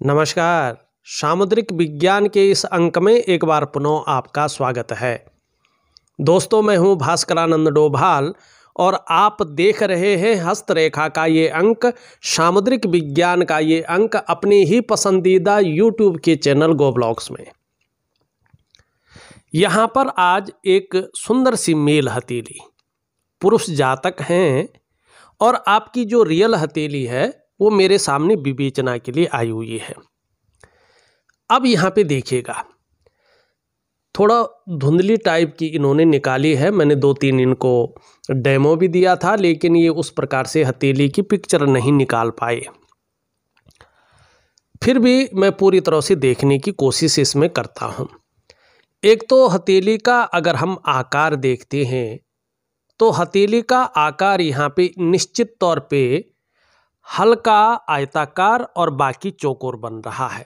नमस्कार। सामुद्रिक विज्ञान के इस अंक में एक बार पुनः आपका स्वागत है। दोस्तों, मैं हूं भास्करानंद डोभाल और आप देख रहे हैं हस्तरेखा का ये अंक, सामुद्रिक विज्ञान का ये अंक अपनी ही पसंदीदा यूट्यूब के चैनल गो ब्लॉग्स में। यहाँ पर आज एक सुंदर सी मेल हथेली पुरुष जातक हैं और आपकी जो रियल हथेली है वो मेरे सामने विवेचना के लिए आई हुई है। अब यहाँ पे देखिएगा, थोड़ा धुंधली टाइप की इन्होंने निकाली है। मैंने 2-3 इनको डेमो भी दिया था, लेकिन ये उस प्रकार से हथेली की पिक्चर नहीं निकाल पाए। फिर भी मैं पूरी तरह से देखने की कोशिश इसमें करता हूँ। एक तो हथेली का अगर हम आकार देखते हैं तो हथेली का आकार यहाँ पे निश्चित तौर पे हल्का आयताकार और बाकी चौकोर बन रहा है।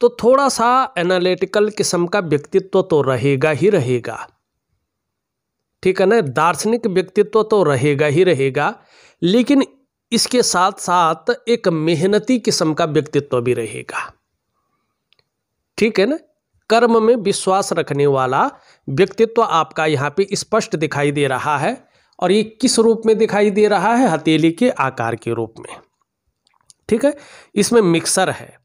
तो थोड़ा सा एनालिटिकल किस्म का व्यक्तित्व तो रहेगा ही रहेगा, ठीक है ना। दार्शनिक व्यक्तित्व तो रहेगा ही रहेगा, लेकिन इसके साथ साथ एक मेहनती किस्म का व्यक्तित्व भी रहेगा, ठीक है ना। कर्म में विश्वास रखने वाला व्यक्तित्व आपका यहाँ पे स्पष्ट दिखाई दे रहा है। और ये किस रूप में दिखाई दे रहा है? हथेली के आकार के रूप में, ठीक है। इसमें मिक्सर है,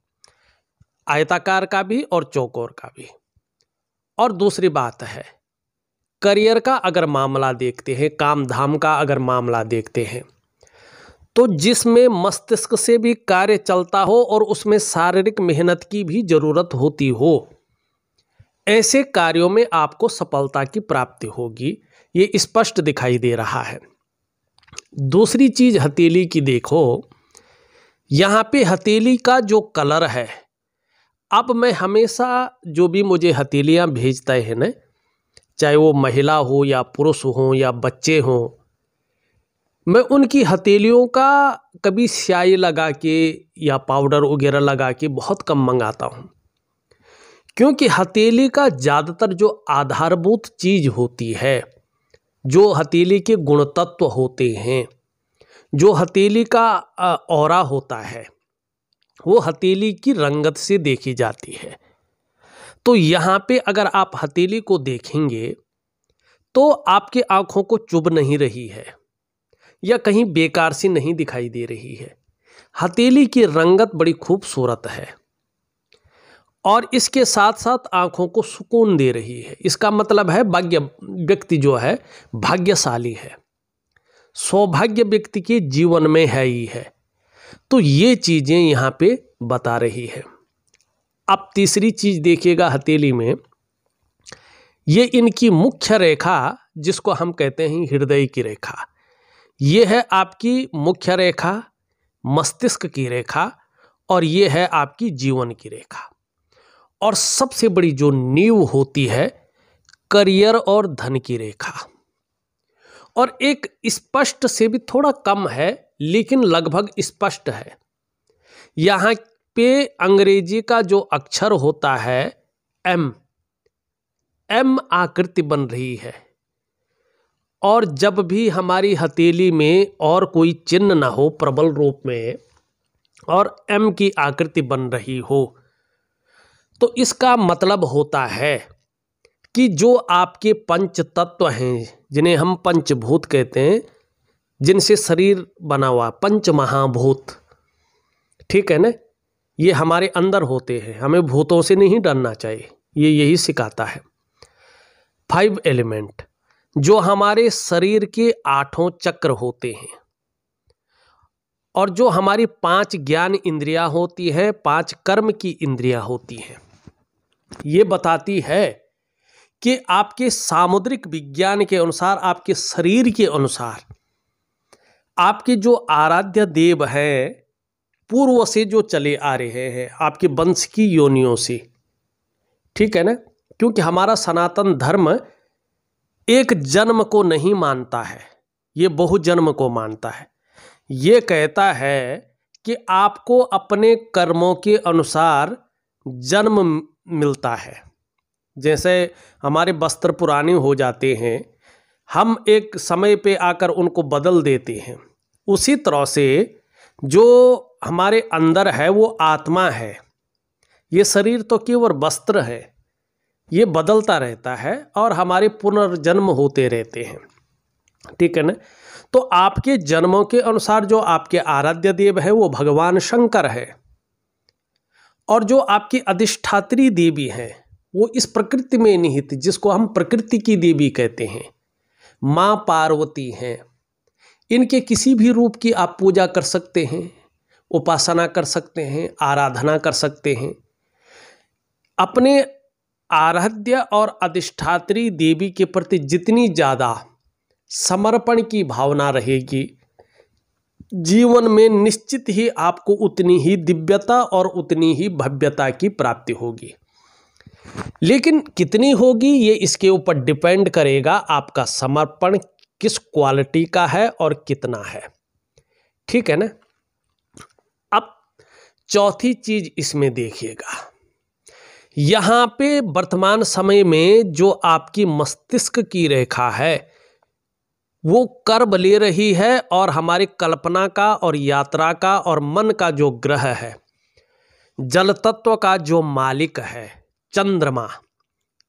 आयताकार का भी और चौकोर का भी। और दूसरी बात है, करियर का अगर मामला देखते हैं, काम धाम का अगर मामला देखते हैं, तो जिसमें मस्तिष्क से भी कार्य चलता हो और उसमें शारीरिक मेहनत की भी जरूरत होती हो, ऐसे कार्यों में आपको सफलता की प्राप्ति होगी, ये स्पष्ट दिखाई दे रहा है। दूसरी चीज हथेली की देखो, यहाँ पे हथेली का जो कलर है, अब मैं हमेशा जो भी मुझे हथेलियाँ भेजते हैं ना, चाहे वो महिला हो या पुरुष हो या बच्चे हों, मैं उनकी हथेलियों का कभी स्याही लगा के या पाउडर वगैरह लगा के बहुत कम मंगाता हूँ। क्योंकि हथेली का ज़्यादातर जो आधारभूत चीज़ होती है, जो हथेली के गुण तत्व होते हैं, जो हथेली का ऑरा होता है, वो हथेली की रंगत से देखी जाती है। तो यहाँ पे अगर आप हथेली को देखेंगे तो आपके आँखों को चुभ नहीं रही है या कहीं बेकार सी नहीं दिखाई दे रही है। हथेली की रंगत बड़ी खूबसूरत है और इसके साथ साथ आँखों को सुकून दे रही है। इसका मतलब है व्यक्ति जो है भाग्यशाली है, सौभाग्य व्यक्ति के जीवन में है ही है। तो ये चीज़ें यहाँ पे बता रही है। अब तीसरी चीज़ देखिएगा हथेली में, ये इनकी मुख्य रेखा जिसको हम कहते हैं हृदय की रेखा, ये है आपकी मुख्य रेखा, मस्तिष्क की रेखा, और ये है आपकी जीवन की रेखा। और सबसे बड़ी जो नींव होती है करियर और धन की रेखा। और एक स्पष्ट से भी थोड़ा कम है लेकिन लगभग स्पष्ट है। यहाँ पे अंग्रेजी का जो अक्षर होता है एम आकृति बन रही है। और जब भी हमारी हथेली में और कोई चिन्ह ना हो प्रबल रूप में और एम की आकृति बन रही हो, तो इसका मतलब होता है कि जो आपके पंच तत्व हैं, जिन्हें हम पंचभूत कहते हैं, जिनसे शरीर बना हुआ, पंच महाभूत, ठीक है ना, ये हमारे अंदर होते हैं। हमें भूतों से नहीं डरना चाहिए, ये यही सिखाता है। 5 एलिमेंट जो हमारे शरीर के 8 चक्र होते हैं, और जो हमारी 5 ज्ञान इंद्रियां होती हैं, 5 कर्म की इंद्रियां होती हैं, ये बताती है कि आपके सामुद्रिक विज्ञान के अनुसार, आपके शरीर के अनुसार, आपके जो आराध्य देव हैं पूर्व से जो चले आ रहे हैं, आपके वंश की योनियों से, ठीक है ना। क्योंकि हमारा सनातन धर्म एक जन्म को नहीं मानता है, ये बहुजन्म को मानता है। ये कहता है कि आपको अपने कर्मों के अनुसार जन्म मिलता है। जैसे हमारे वस्त्र पुराने हो जाते हैं, हम एक समय पे आकर उनको बदल देते हैं, उसी तरह से जो हमारे अंदर है वो आत्मा है। ये शरीर तो केवल वस्त्र है, ये बदलता रहता है और हमारे पुनर्जन्म होते रहते हैं, ठीक है ना। तो आपके जन्मों के अनुसार जो आपके आराध्य देव है वो भगवान शंकर है, और जो आपकी अधिष्ठात्री देवी है वो इस प्रकृति में निहित, जिसको हम प्रकृति की देवी कहते हैं, माँ पार्वती हैं। इनके किसी भी रूप की आप पूजा कर सकते हैं, उपासना कर सकते हैं, आराधना कर सकते हैं। अपने आराध्य और अधिष्ठात्री देवी के प्रति जितनी ज़्यादा समर्पण की भावना रहेगी, जीवन में निश्चित ही आपको उतनी ही दिव्यता और उतनी ही भव्यता की प्राप्ति होगी। लेकिन कितनी होगी ये इसके ऊपर डिपेंड करेगा, आपका समर्पण किस क्वालिटी का है और कितना है, ठीक है ना। अब चौथी चीज इसमें देखिएगा, यहाँ पे वर्तमान समय में जो आपकी मस्तिष्क की रेखा है वो कर्ब ले रही है, और हमारी कल्पना का और यात्रा का और मन का जो ग्रह है, जल तत्व का जो मालिक है चंद्रमा,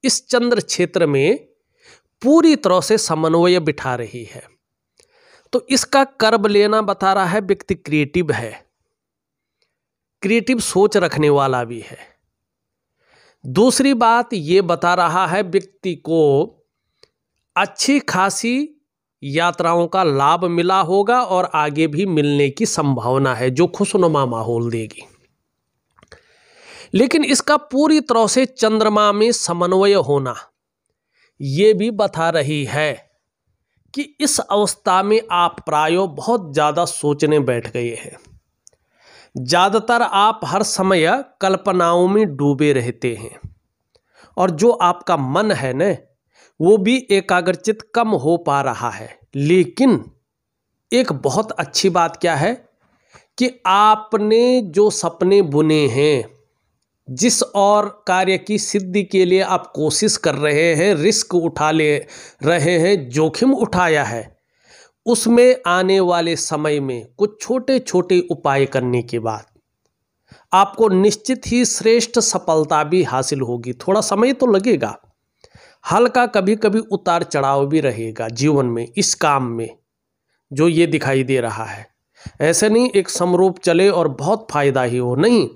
इस चंद्र क्षेत्र में पूरी तरह से समन्वय बिठा रही है। तो इसका कर्ब लेना बता रहा है व्यक्ति क्रिएटिव है, क्रिएटिव सोच रखने वाला भी है। दूसरी बात ये बता रहा है व्यक्ति को अच्छी खासी यात्राओं का लाभ मिला होगा और आगे भी मिलने की संभावना है, जो खुशनुमा माहौल देगी। लेकिन इसका पूरी तरह से चंद्रमा में समन्वय होना ये भी बता रही है कि इस अवस्था में आप प्रायो बहुत ज़्यादा सोचने बैठ गए हैं। ज़्यादातर आप हर समय कल्पनाओं में डूबे रहते हैं, और जो आपका मन है न वो भी एकाग्रचित कम हो पा रहा है। लेकिन एक बहुत अच्छी बात क्या है कि आपने जो सपने बुने हैं, जिस और कार्य की सिद्धि के लिए आप कोशिश कर रहे हैं, रिस्क उठा ले रहे हैं, जोखिम उठाया है, उसमें आने वाले समय में कुछ छोटे छोटे उपाय करने के बाद आपको निश्चित ही श्रेष्ठ सफलता भी हासिल होगी। थोड़ा समय तो लगेगा, हल्का कभी कभी उतार चढ़ाव भी रहेगा जीवन में, इस काम में जो ये दिखाई दे रहा है। ऐसे नहीं एक समरूप चले और बहुत फायदा ही हो, नहीं,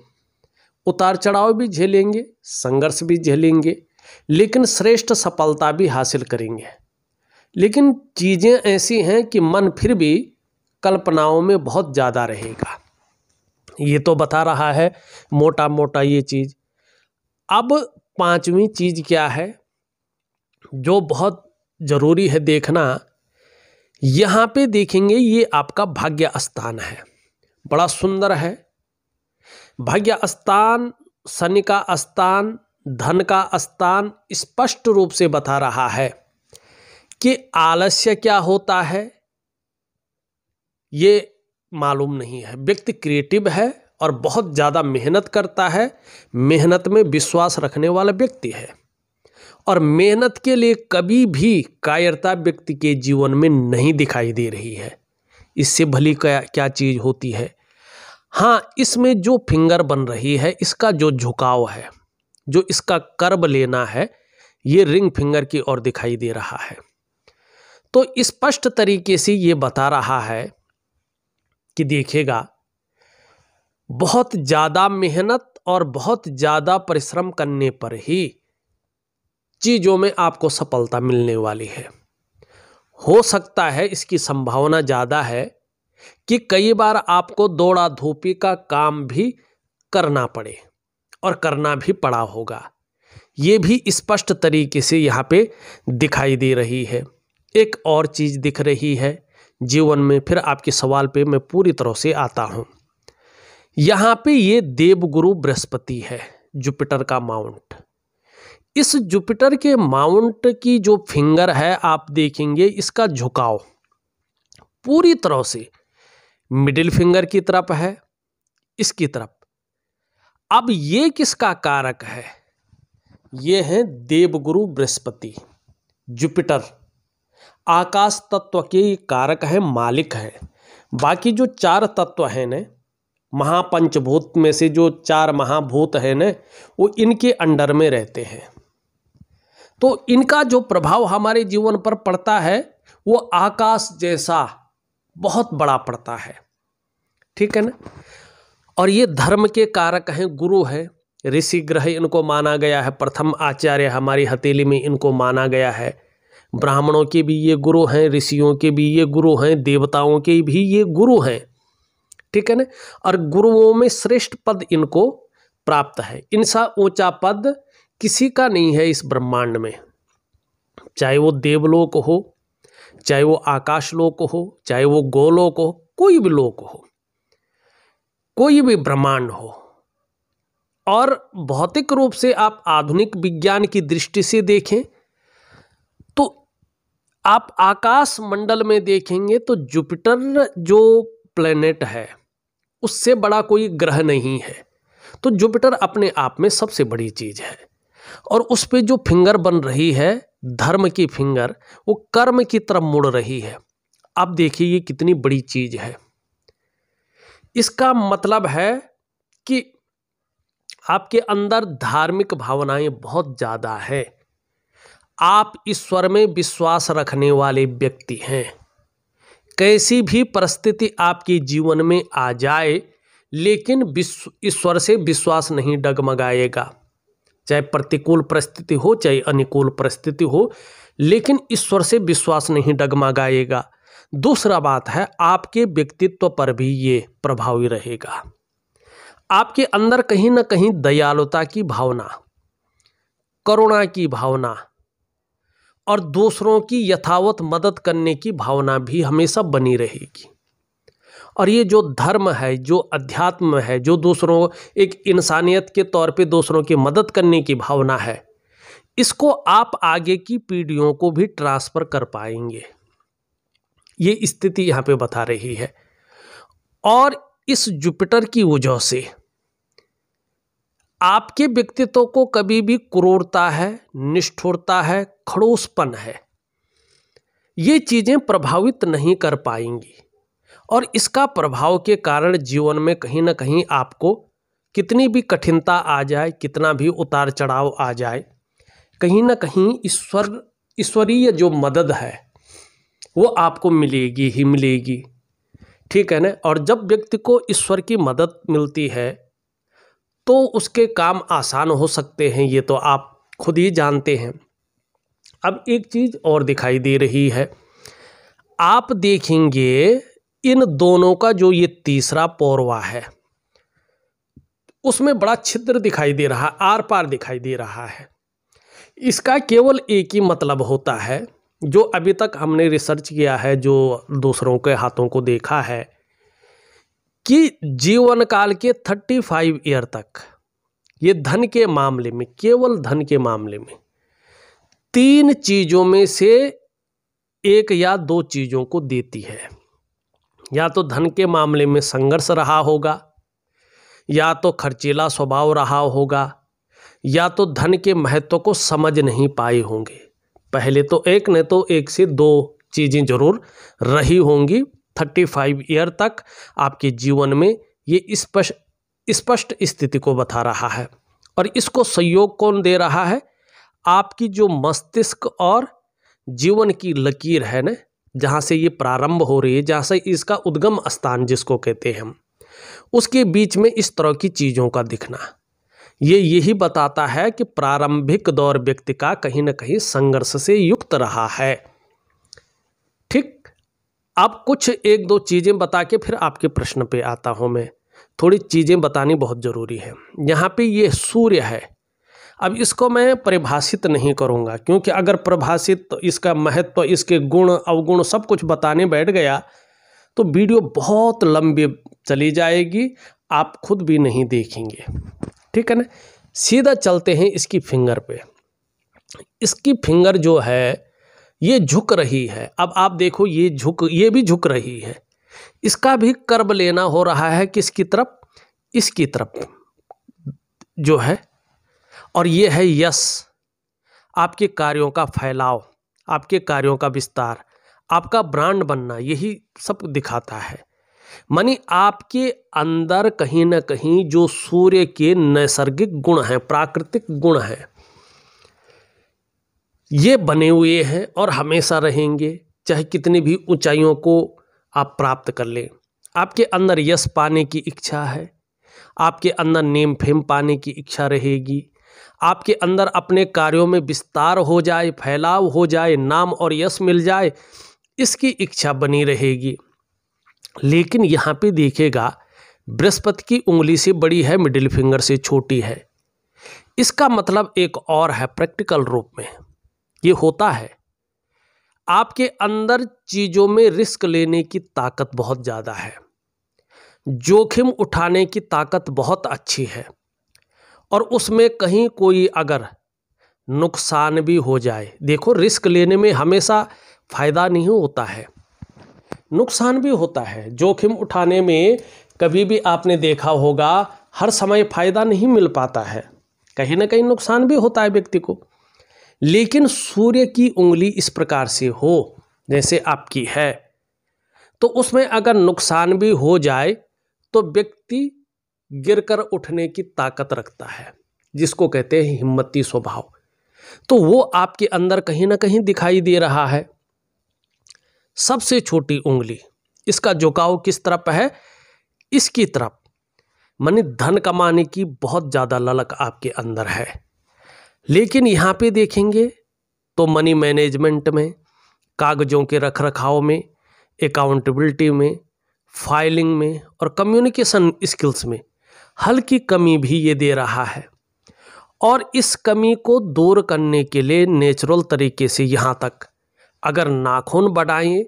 उतार चढ़ाव भी झेलेंगे, संघर्ष भी झेलेंगे, लेकिन श्रेष्ठ सफलता भी हासिल करेंगे। लेकिन चीज़ें ऐसी हैं कि मन फिर भी कल्पनाओं में बहुत ज़्यादा रहेगा। ये तो बता रहा है मोटा मोटा ये चीज़। अब पांचवी चीज़ क्या है जो बहुत ज़रूरी है देखना, यहाँ पे देखेंगे ये आपका भाग्य स्थान है, बड़ा सुंदर है। भाग्य स्थान, शनि का स्थान, धन का स्थान स्पष्ट रूप से बता रहा है कि आलस्य क्या होता है ये मालूम नहीं है। व्यक्ति क्रिएटिव है और बहुत ज़्यादा मेहनत करता है, मेहनत में विश्वास रखने वाला व्यक्ति है, और मेहनत के लिए कभी भी कायरता व्यक्ति के जीवन में नहीं दिखाई दे रही है। इससे भली क्या चीज़ होती है। हाँ, इसमें जो फिंगर बन रही है, इसका जो झुकाव है, जो इसका कर्ब लेना है, ये रिंग फिंगर की ओर दिखाई दे रहा है। तो स्पष्ट तरीके से ये बता रहा है कि देखिएगा, बहुत ज़्यादा मेहनत और बहुत ज़्यादा परिश्रम करने पर ही चीज़ों में आपको सफलता मिलने वाली है। हो सकता है इसकी संभावना ज़्यादा है कि कई बार आपको दौड़ा धूपी का काम भी करना पड़े, और करना भी पड़ा होगा। ये भी स्पष्ट तरीके से यहाँ पे दिखाई दे रही है। एक और चीज़ दिख रही है जीवन में, फिर आपके सवाल पे मैं पूरी तरह से आता हूँ। यहाँ पे ये देवगुरु बृहस्पति है, जुपिटर का माउंट। इस जुपिटर के माउंट की जो फिंगर है आप देखेंगे, इसका झुकाव पूरी तरह से मिडिल फिंगर की तरफ है, इसकी तरफ। अब ये किसका कारक है? ये है देवगुरु बृहस्पति। जुपिटर आकाश तत्व के कारक है, मालिक है। बाकी जो 4 तत्व हैं न, महापंचभूत में से जो 4 महाभूत हैं न, वो इनके अंडर में रहते हैं। तो इनका जो प्रभाव हमारे जीवन पर पड़ता है वो आकाश जैसा बहुत बड़ा पड़ता है, ठीक है ना। और ये धर्म के कारक हैं, गुरु है, ऋषि ग्रह इनको माना गया है, प्रथम आचार्य हमारी हथेली में इनको माना गया है। ब्राह्मणों के भी ये गुरु हैं, ऋषियों के भी ये गुरु हैं, देवताओं के भी ये गुरु हैं, ठीक है ना। और गुरुओं में श्रेष्ठ पद इनको प्राप्त है। इनसा ऊंचा पद किसी का नहीं है इस ब्रह्मांड में, चाहे वो देवलोक हो, चाहे वो आकाशलोक हो, चाहे वो गोलोक हो, कोई भी लोक हो, कोई भी ब्रह्मांड हो। और भौतिक रूप से आप आधुनिक विज्ञान की दृष्टि से देखें तो आप आकाश मंडल में देखेंगे तो जुपिटर जो प्लेनेट है उससे बड़ा कोई ग्रह नहीं है। तो जुपिटर अपने आप में सबसे बड़ी चीज है। और उस पे जो फिंगर बन रही है, धर्म की फिंगर, वो कर्म की तरफ मुड़ रही है। अब देखिए ये कितनी बड़ी चीज है। इसका मतलब है कि आपके अंदर धार्मिक भावनाएं बहुत ज्यादा है। आप ईश्वर में विश्वास रखने वाले व्यक्ति हैं। कैसी भी परिस्थिति आपके जीवन में आ जाए, लेकिन ईश्वर से विश्वास नहीं डगमगाएगा। चाहे प्रतिकूल परिस्थिति हो, चाहे अनुकूल परिस्थिति हो, लेकिन ईश्वर से विश्वास नहीं डगमगाएगा। दूसरा बात है, आपके व्यक्तित्व पर भी ये प्रभावी रहेगा। आपके अंदर कहीं ना कहीं दयालुता की भावना, करुणा की भावना और दूसरों की यथावत मदद करने की भावना भी हमेशा बनी रहेगी। और ये जो धर्म है, जो अध्यात्म है, जो दूसरों, एक इंसानियत के तौर पे दूसरों की मदद करने की भावना है, इसको आप आगे की पीढ़ियों को भी ट्रांसफर कर पाएंगे। ये स्थिति यहाँ पे बता रही है। और इस जुपिटर की वजह से आपके व्यक्तित्व को कभी भी क्रूरता है, निष्ठुरता है, खड़ूसपन है, ये चीजें प्रभावित नहीं कर पाएंगी। और इसका प्रभाव के कारण जीवन में कहीं ना कहीं आपको कितनी भी कठिनता आ जाए, कितना भी उतार चढ़ाव आ जाए, कहीं ना कहीं ईश्वरीय जो मदद है वो आपको मिलेगी ही मिलेगी, ठीक है ना। और जब व्यक्ति को ईश्वर की मदद मिलती है तो उसके काम आसान हो सकते हैं, ये तो आप खुद ही जानते हैं। अब एक चीज और दिखाई दे रही है, आप देखेंगे इन दोनों का जो ये तीसरा पौरवा है उसमें बड़ा छिद्र दिखाई दे रहा, आर पार दिखाई दे रहा है। इसका केवल एक ही मतलब होता है, जो अभी तक हमने रिसर्च किया है, जो दूसरों के हाथों को देखा है, कि जीवन काल के 35 ईयर तक ये धन के मामले में, केवल धन के मामले में 3 चीजों में से 1 या 2 चीजों को देती है। या तो धन के मामले में संघर्ष रहा होगा, या तो खर्चीला स्वभाव रहा होगा, या तो धन के महत्व को समझ नहीं पाए होंगे। पहले तो एक, नहीं तो 1 से 2 चीजें जरूर रही होंगी। 35 ईयर तक आपके जीवन में ये स्पष्ट स्थिति को बता रहा है। और इसको सहयोग कौन दे रहा है? आपकी जो मस्तिष्क और जीवन की लकीर है ना, जहाँ से ये प्रारंभ हो रही है, जहाँ से इसका उद्गम स्थान जिसको कहते हैं हम, उसके बीच में इस तरह की चीज़ों का दिखना, ये यही बताता है कि प्रारंभिक दौर व्यक्ति का कहीं ना कहीं संघर्ष से युक्त रहा है। ठीक, अब कुछ 1-2 चीज़ें बता के फिर आपके प्रश्न पे आता हूँ मैं। थोड़ी चीज़ें बतानी बहुत ज़रूरी है। यहाँ पे ये सूर्य है, अब इसको मैं परिभाषित नहीं करूँगा, क्योंकि अगर परिभाषित तो इसका महत्व, इसके गुण अवगुण सब कुछ बताने बैठ गया तो वीडियो बहुत लंबी चली जाएगी, आप खुद भी नहीं देखेंगे, ठीक है ना। सीधा चलते हैं इसकी फिंगर पे। इसकी फिंगर जो है ये झुक रही है। अब आप देखो ये भी झुक रही है। इसका भी कर्व लेना हो रहा है किसकी तरफ? इसकी तरफ जो है। और ये है यश, आपके कार्यों का फैलाव, आपके कार्यों का विस्तार, आपका ब्रांड बनना, यही सब दिखाता है। मानी आपके अंदर कहीं ना कहीं जो सूर्य के नैसर्गिक गुण हैं, प्राकृतिक गुण हैं, ये बने हुए हैं और हमेशा रहेंगे, चाहे कितनी भी ऊंचाइयों को आप प्राप्त कर लें। आपके अंदर यश पाने की इच्छा है, आपके अंदर नेम फेम पाने की इच्छा रहेगी, आपके अंदर अपने कार्यों में विस्तार हो जाए, फैलाव हो जाए, नाम और यश मिल जाए, इसकी इच्छा बनी रहेगी। लेकिन यहाँ पे देखिएगा, बृहस्पति की उंगली से बड़ी है, मिडिल फिंगर से छोटी है। इसका मतलब एक और है, प्रैक्टिकल रूप में ये होता है, आपके अंदर चीज़ों में रिस्क लेने की ताकत बहुत ज़्यादा है, जोखिम उठाने की ताकत बहुत अच्छी है, और उसमें कहीं कोई अगर नुकसान भी हो जाए, देखो रिस्क लेने में हमेशा फायदा नहीं होता है, नुकसान भी होता है। जोखिम उठाने में कभी भी आपने देखा होगा, हर समय फायदा नहीं मिल पाता है, कहीं ना कहीं नुकसान भी होता है व्यक्ति को। लेकिन सूर्य की उंगली इस प्रकार से हो जैसे आपकी है, तो उसमें अगर नुकसान भी हो जाए तो व्यक्ति गिरकर उठने की ताकत रखता है, जिसको कहते हैं हिम्मती स्वभाव। तो वो आपके अंदर कहीं ना कहीं दिखाई दे रहा है। सबसे छोटी उंगली, इसका झुकाव किस तरफ है? इसकी तरफ। माने धन कमाने की बहुत ज़्यादा ललक आपके अंदर है। लेकिन यहाँ पे देखेंगे तो मनी मैनेजमेंट में, कागज़ों के रख रखाव में, अकाउंटेबिलिटी में, फाइलिंग में और कम्युनिकेशन स्किल्स में हल्की कमी भी ये दे रहा है। और इस कमी को दूर करने के लिए नेचुरल तरीके से यहाँ तक अगर नाखून बढ़ाएं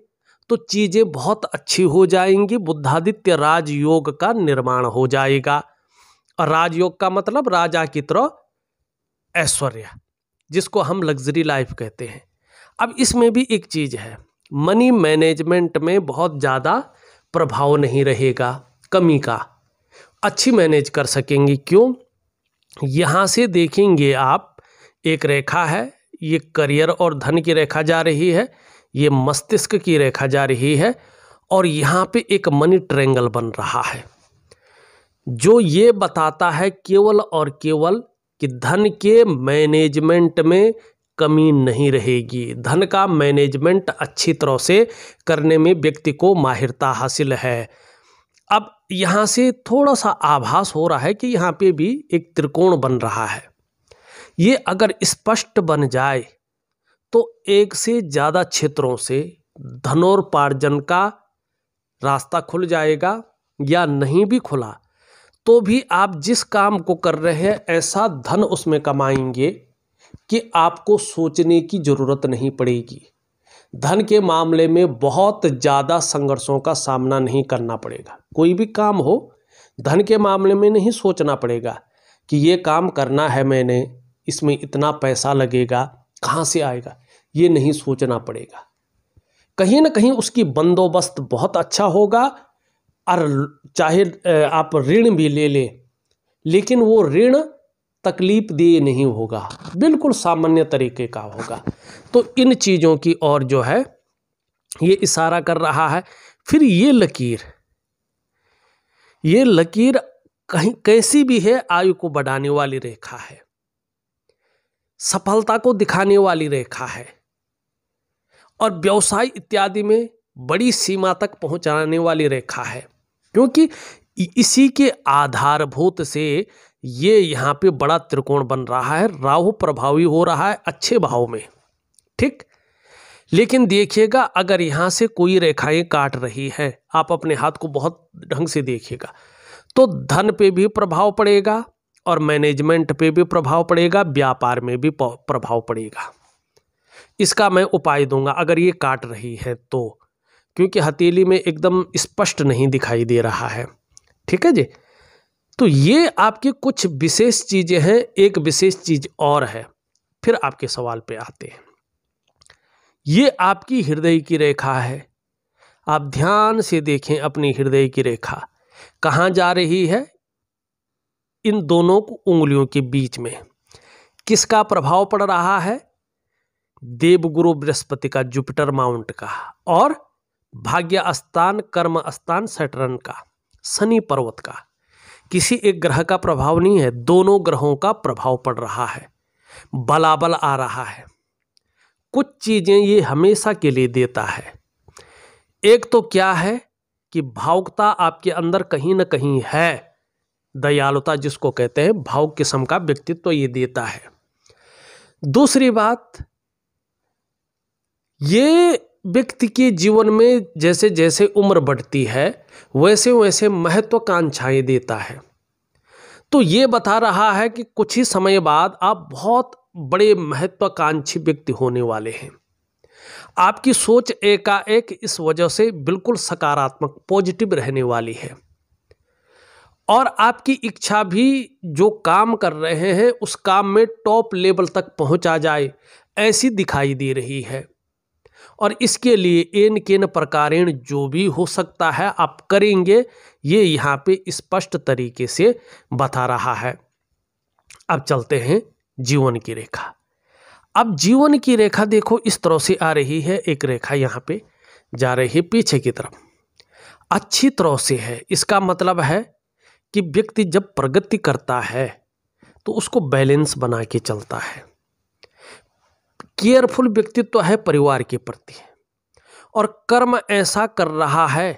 तो चीज़ें बहुत अच्छी हो जाएंगी। बुद्धादित्य राजयोग का निर्माण हो जाएगा। और राजयोग का मतलब राजा की तरह ऐश्वर्य, जिसको हम लग्जरी लाइफ कहते हैं। अब इसमें भी एक चीज़ है, मनी मैनेजमेंट में बहुत ज़्यादा प्रभाव नहीं रहेगा कमी का, अच्छी मैनेज कर सकेंगे। क्यों? यहाँ से देखेंगे आप, एक रेखा है, ये करियर और धन की रेखा जा रही है, ये मस्तिष्क की रेखा जा रही है, और यहाँ पे एक मनी ट्रायंगल बन रहा है, जो ये बताता है केवल और केवल कि धन के मैनेजमेंट में कमी नहीं रहेगी। धन का मैनेजमेंट अच्छी तरह से करने में व्यक्ति को माहिरता हासिल है। अब यहाँ से थोड़ा सा आभास हो रहा है कि यहाँ पे भी एक त्रिकोण बन रहा है। ये अगर स्पष्ट बन जाए तो एक से ज़्यादा क्षेत्रों से धनोपार्जन का रास्ता खुल जाएगा, या नहीं भी खुला तो भी आप जिस काम को कर रहे हैं ऐसा धन उसमें कमाएंगे कि आपको सोचने की ज़रूरत नहीं पड़ेगी। धन के मामले में बहुत ज़्यादा संघर्षों का सामना नहीं करना पड़ेगा। कोई भी काम हो, धन के मामले में नहीं सोचना पड़ेगा कि ये काम करना है मैंने, इसमें इतना पैसा लगेगा, कहाँ से आएगा, ये नहीं सोचना पड़ेगा। कहीं ना कहीं उसकी बंदोबस्त बहुत अच्छा होगा। और चाहे आप ऋण भी ले लें, लेकिन वो ऋण तकलीफ देह नहीं होगा, बिल्कुल सामान्य तरीके का होगा। तो इन चीज़ों की ओर जो है ये इशारा कर रहा है। फिर ये लकीर कहीं कैसी भी है, आयु को बढ़ाने वाली रेखा है, सफलता को दिखाने वाली रेखा है, और व्यवसाय इत्यादि में बड़ी सीमा तक पहुंचाने वाली रेखा है। क्योंकि इसी के आधारभूत से ये यहाँ पे बड़ा त्रिकोण बन रहा है। राहु प्रभावी हो रहा है अच्छे भाव में, ठीक। लेकिन देखिएगा, अगर यहाँ से कोई रेखाएं काट रही है, आप अपने हाथ को बहुत ढंग से देखिएगा, तो धन पे भी प्रभाव पड़ेगा और मैनेजमेंट पे भी प्रभाव पड़ेगा, व्यापार में भी प्रभाव पड़ेगा। इसका मैं उपाय दूंगा अगर ये काट रही है तो, क्योंकि हथेली में एकदम स्पष्ट नहीं दिखाई दे रहा है, ठीक है जी। तो ये आपकी कुछ विशेष चीज़ें हैं। एक विशेष चीज़ और है, फिर आपके सवाल पे आते हैं। ये आपकी हृदय की रेखा है। आप ध्यान से देखें अपनी हृदय की रेखा कहाँ जा रही है, इन दोनों उंगलियों के बीच में। किसका प्रभाव पड़ रहा है? देवगुरु बृहस्पति का, जुपिटर माउंट का, और भाग्य स्थान, कर्म स्थान सैटर्न का, शनि पर्वत का, किसी एक ग्रह का प्रभाव नहीं है, दोनों ग्रहों का प्रभाव पड़ रहा है, बलाबल आ रहा है। कुछ चीजें ये हमेशा के लिए देता है। एक तो क्या है कि भावुकता आपके अंदर कहीं ना कहीं है, दयालुता जिसको कहते हैं, भावुक किस्म का व्यक्तित्व ये देता है। दूसरी बात, ये व्यक्ति के जीवन में जैसे जैसे उम्र बढ़ती है वैसे वैसे महत्वाकांक्षाएं देता है। तो ये बता रहा है कि कुछ ही समय बाद आप बहुत बड़े महत्वाकांक्षी व्यक्ति होने वाले हैं। आपकी सोच एकाएक इस वजह से बिल्कुल सकारात्मक, पॉजिटिव रहने वाली है। और आपकी इच्छा भी जो काम कर रहे हैं उस काम में टॉप लेवल तक पहुंचा जाए, ऐसी दिखाई दे रही है। और इसके लिए एन केन प्रकारेण जो भी हो सकता है आप करेंगे, ये यहाँ पे स्पष्ट तरीके से बता रहा है। अब चलते हैं जीवन की रेखा। अब जीवन की रेखा देखो इस तरह से आ रही है, एक रेखा यहाँ पे जा रही है पीछे की तरफ, अच्छी तरह से है। इसका मतलब है कि व्यक्ति जब प्रगति करता है तो उसको बैलेंस बना के चलता है। केयरफुल व्यक्तित्व है परिवार के प्रति, और कर्म ऐसा कर रहा है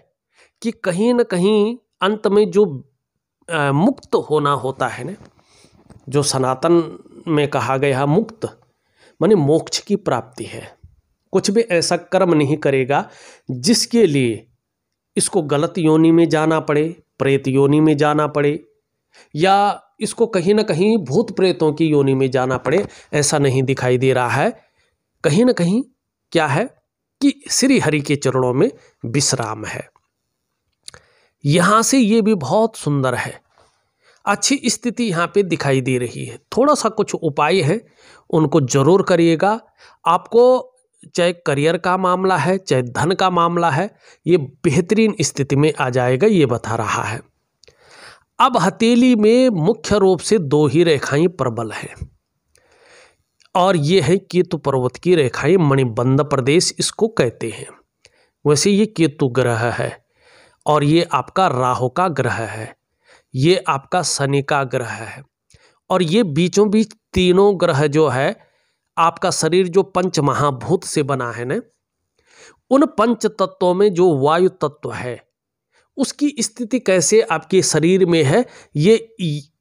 कि कहीं न कहीं अंत में जो मुक्त होना होता है ना, जो सनातन में कहा गया मुक्त माने मोक्ष की प्राप्ति है। कुछ भी ऐसा कर्म नहीं करेगा जिसके लिए इसको गलत योनि में जाना पड़े, प्रेत योनि में जाना पड़े, या इसको कहीं ना कहीं भूत प्रेतों की योनि में जाना पड़े, ऐसा नहीं दिखाई दे रहा है। कहीं ना कहीं क्या है कि श्री हरि के चरणों में विश्राम है। यहां से ये भी बहुत सुंदर है, अच्छी स्थिति यहाँ पे दिखाई दे रही है। थोड़ा सा कुछ उपाय है, उनको जरूर करिएगा। आपको चाहे करियर का मामला है, चाहे धन का मामला है, ये बेहतरीन स्थिति में आ जाएगा, ये बता रहा है। अब हथेली में मुख्य रूप से दो ही रेखाएं प्रबल हैं, और ये है केतु पर्वत की रेखाएं, मणिबंध प्रदेश इसको कहते हैं। वैसे ये केतु ग्रह है, और ये आपका राहु का ग्रह है, ये आपका शनि का ग्रह है, और ये बीचों बीच तीनों ग्रह जो है, आपका शरीर जो पंच महाभूत से बना है ना, उन पंच तत्वों में जो वायु तत्व है उसकी स्थिति कैसे आपके शरीर में है, ये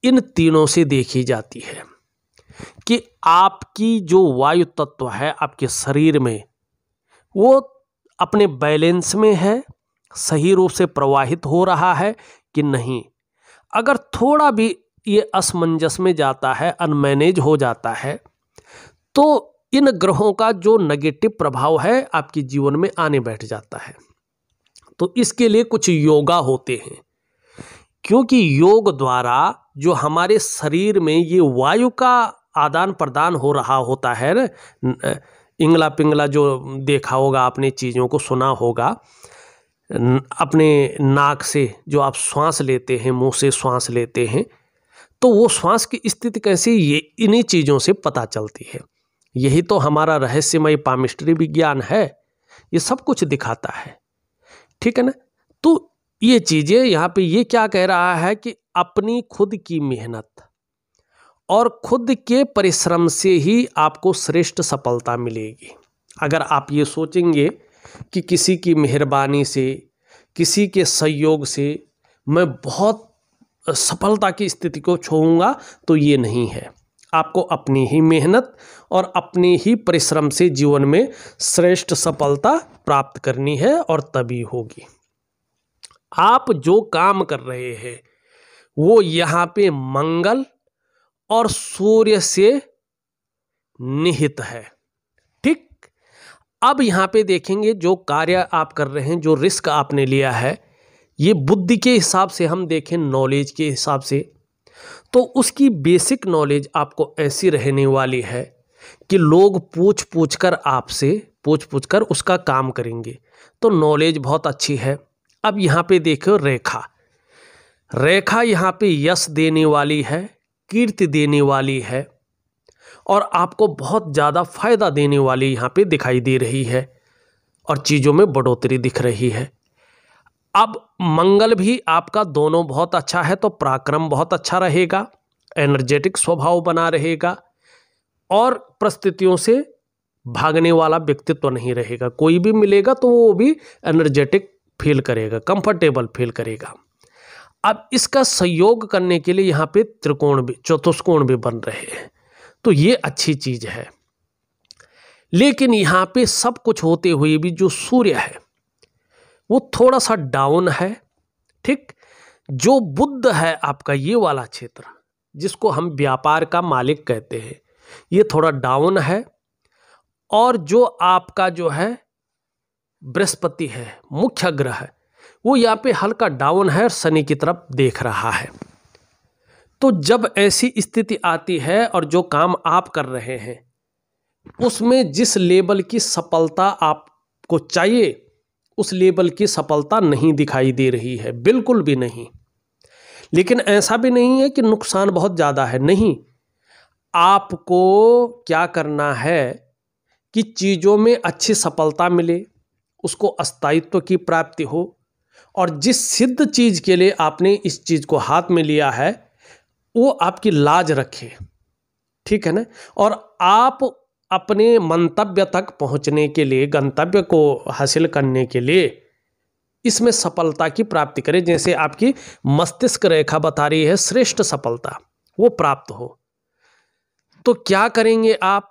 इन तीनों से देखी जाती है कि आपकी जो वायु तत्व है आपके शरीर में वो अपने बैलेंस में है, सही रूप से प्रवाहित हो रहा है कि नहीं। अगर थोड़ा भी ये असमंजस में जाता है, अनमैनेज हो जाता है, तो इन ग्रहों का जो नेगेटिव प्रभाव है आपके जीवन में आने बैठ जाता है। तो इसके लिए कुछ योगा होते हैं, क्योंकि योग द्वारा जो हमारे शरीर में ये वायु का आदान प्रदान हो रहा होता है ना, इंगला पिंगला जो देखा होगा आपने, चीज़ों को सुना होगा, अपने नाक से जो आप श्वास लेते हैं, मुंह से श्वास लेते हैं, तो वो श्वास की स्थिति कैसी, ये इन्हीं चीज़ों से पता चलती है। यही तो हमारा रहस्यमय पामिस्ट्री विज्ञान है, ये सब कुछ दिखाता है, ठीक है ना। तो ये चीज़ें यहाँ पे ये क्या कह रहा है कि अपनी खुद की मेहनत और खुद के परिश्रम से ही आपको श्रेष्ठ सफलता मिलेगी। अगर आप ये सोचेंगे कि किसी की मेहरबानी से, किसी के सहयोग से मैं बहुत सफलता की स्थिति को छूऊंगा, तो ये नहीं है। आपको अपनी ही मेहनत और अपने ही परिश्रम से जीवन में श्रेष्ठ सफलता प्राप्त करनी है, और तभी होगी। आप जो काम कर रहे हैं वो यहाँ पे मंगल और सूर्य से निहित है, ठीक। अब यहाँ पे देखेंगे जो कार्य आप कर रहे हैं, जो रिस्क आपने लिया है, ये बुद्धि के हिसाब से हम देखें, नॉलेज के हिसाब से, तो उसकी बेसिक नॉलेज आपको ऐसी रहने वाली है कि लोग पूछ पूछ कर उसका काम करेंगे, तो नॉलेज बहुत अच्छी है। अब यहाँ पे देखो रेखा यहाँ पे यश देने वाली है, कीर्ति देने वाली है, और आपको बहुत ज़्यादा फायदा देने वाली यहाँ पे दिखाई दे रही है। और चीज़ों में बढ़ोतरी दिख रही है। अब मंगल भी आपका दोनों बहुत अच्छा है, तो पराक्रम बहुत अच्छा रहेगा, एनर्जेटिक स्वभाव बना रहेगा और परिस्थितियों से भागने वाला व्यक्तित्व नहीं रहेगा। कोई भी मिलेगा तो वो भी एनर्जेटिक फील करेगा, कंफर्टेबल फील करेगा। अब इसका संयोग करने के लिए यहाँ पे त्रिकोण भी, चतुष्कोण भी बन रहे हैं, तो ये अच्छी चीज है। लेकिन यहाँ पे सब कुछ होते हुए भी जो सूर्य है वो थोड़ा सा डाउन है, ठीक। जो बुध है आपका ये वाला क्षेत्र, जिसको हम व्यापार का मालिक कहते हैं, ये थोड़ा डाउन है। और जो आपका जो है बृहस्पति है, मुख्य ग्रह है, वो यहाँ पे हल्का डाउन है और शनि की तरफ देख रहा है। तो जब ऐसी स्थिति आती है और जो काम आप कर रहे हैं उसमें जिस लेवल की सफलता आपको चाहिए उस लेवल की सफलता नहीं दिखाई दे रही है, बिल्कुल भी नहीं। लेकिन ऐसा भी नहीं है कि नुकसान बहुत ज़्यादा है, नहीं। आपको क्या करना है कि चीज़ों में अच्छी सफलता मिले, उसको स्थायित्व की प्राप्ति हो, और जिस सिद्ध चीज़ के लिए आपने इस चीज़ को हाथ में लिया है वो आपकी लाज रखे, ठीक है ना। और आप अपने मंतव्य तक पहुंचने के लिए, गंतव्य को हासिल करने के लिए इसमें सफलता की प्राप्ति करें। जैसे आपकी मस्तिष्क रेखा बता रही है श्रेष्ठ सफलता वो प्राप्त हो, तो क्या करेंगे आप?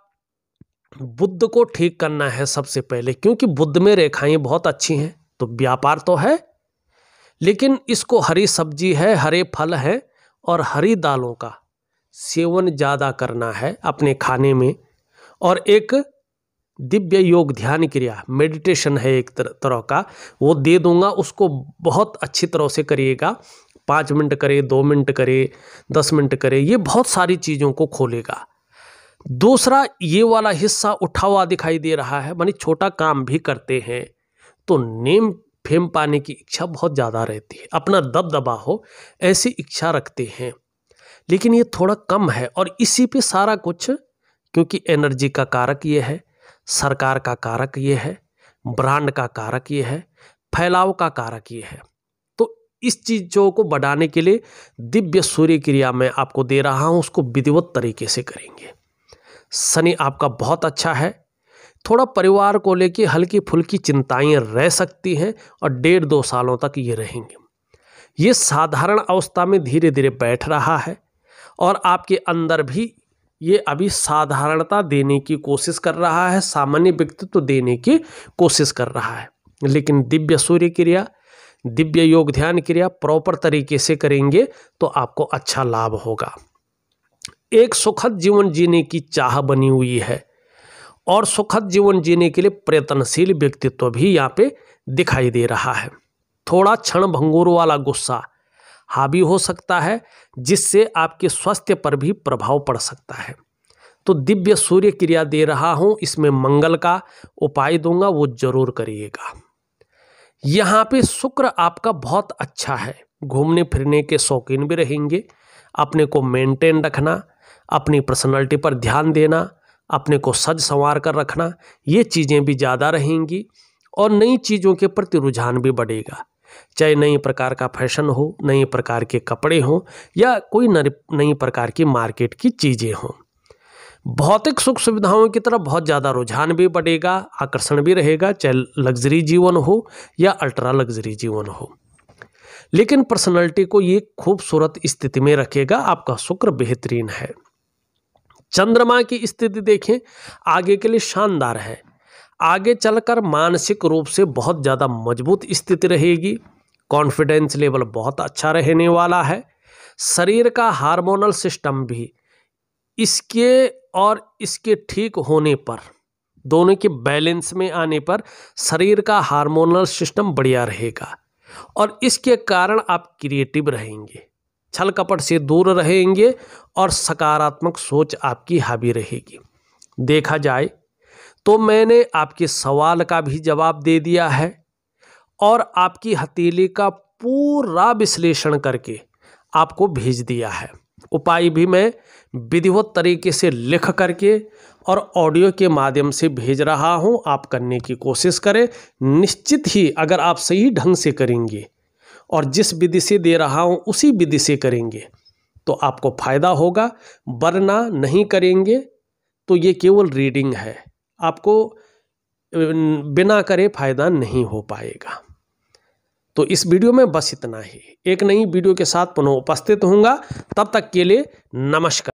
बुध को ठीक करना है सबसे पहले, क्योंकि बुध में रेखाएं बहुत अच्छी हैं। तो व्यापार तो है, लेकिन इसको हरी सब्जी है, हरे फल है और हरी दालों का सेवन ज़्यादा करना है अपने खाने में। और एक दिव्य योग ध्यान क्रिया, मेडिटेशन है एक तरह का, वो दे दूंगा, उसको बहुत अच्छी तरह से करिएगा। 5 मिनट करे, 2 मिनट करे, 10 मिनट करे, ये बहुत सारी चीज़ों को खोलेगा। दूसरा, ये वाला हिस्सा उठा हुआ दिखाई दे रहा है, मानी छोटा काम भी करते हैं तो नेम फेम पाने की इच्छा बहुत ज़्यादा रहती है, अपना दबदबा हो ऐसी इच्छा रखते हैं। लेकिन ये थोड़ा कम है और इसी पे सारा कुछ, क्योंकि एनर्जी का कारक ये है, सरकार का कारक ये है, ब्रांड का कारक ये है, फैलाव का कारक ये है। तो इस चीज़ों को बढ़ाने के लिए दिव्य सूर्य क्रिया मैं आपको दे रहा हूँ, उसको विधिवत तरीके से करेंगे। शनि आपका बहुत अच्छा है। थोड़ा परिवार को लेके हल्की फुल्की चिंताएं रह सकती हैं और 1.5-2 सालों तक ये रहेंगे। ये साधारण अवस्था में धीरे धीरे बैठ रहा है और आपके अंदर भी ये अभी साधारणता देने की कोशिश कर रहा है, सामान्य व्यक्तित्व देने की कोशिश कर रहा है। लेकिन दिव्य सूर्य क्रिया, दिव्य योग ध्यान क्रिया प्रॉपर तरीके से करेंगे तो आपको अच्छा लाभ होगा। एक सुखद जीवन जीने की चाह बनी हुई है और सुखद जीवन जीने के लिए प्रयत्नशील व्यक्तित्व भी यहाँ पे दिखाई दे रहा है। थोड़ा क्षण भंगुर वाला गुस्सा हावी हो सकता है, जिससे आपके स्वास्थ्य पर भी प्रभाव पड़ सकता है। तो दिव्य सूर्य क्रिया दे रहा हूँ, इसमें मंगल का उपाय दूंगा, वो जरूर करिएगा। यहाँ पे शुक्र आपका बहुत अच्छा है, घूमने फिरने के शौकीन भी रहेंगे। अपने को मेंटेन रखना, अपनी पर्सनालिटी पर ध्यान देना, अपने को सज संवार कर रखना, ये चीज़ें भी ज़्यादा रहेंगी और नई चीज़ों के प्रति रुझान भी बढ़ेगा। चाहे नई प्रकार का फैशन हो, नई प्रकार के कपड़े हों या कोई नई प्रकार की मार्केट की चीज़ें हों। भौतिक सुख सुविधाओं की तरफ बहुत ज़्यादा रुझान भी बढ़ेगा, आकर्षण भी रहेगा, चाहे लग्जरी जीवन हो या अल्ट्रा लग्जरी जीवन हो। लेकिन पर्सनैलिटी को ये खूबसूरत स्थिति में रखेगा। आपका शुक्र बेहतरीन है। चंद्रमा की स्थिति देखें, आगे के लिए शानदार है। आगे चलकर मानसिक रूप से बहुत ज़्यादा मजबूत स्थिति रहेगी। कॉन्फिडेंस लेवल बहुत अच्छा रहने वाला है। शरीर का हार्मोनल सिस्टम भी इसके और इसके ठीक होने पर, दोनों के बैलेंस में आने पर शरीर का हार्मोनल सिस्टम बढ़िया रहेगा और इसके कारण आप क्रिएटिव रहेंगे, छल कपट से दूर रहेंगे और सकारात्मक सोच आपकी हावी रहेगी। देखा जाए तो मैंने आपके सवाल का भी जवाब दे दिया है और आपकी हथेली का पूरा विश्लेषण करके आपको भेज दिया है। उपाय भी मैं विधिवत तरीके से लिख करके और ऑडियो के माध्यम से भेज रहा हूं। आप करने की कोशिश करें। निश्चित ही अगर आप सही ढंग से करेंगे और जिस विधि से दे रहा हूं उसी विधि से करेंगे तो आपको फायदा होगा, वरना नहीं करेंगे तो ये केवल रीडिंग है, आपको बिना करे फायदा नहीं हो पाएगा। तो इस वीडियो में बस इतना ही। एक नई वीडियो के साथ पुनः उपस्थित होऊंगा। तब तक के लिए नमस्कार।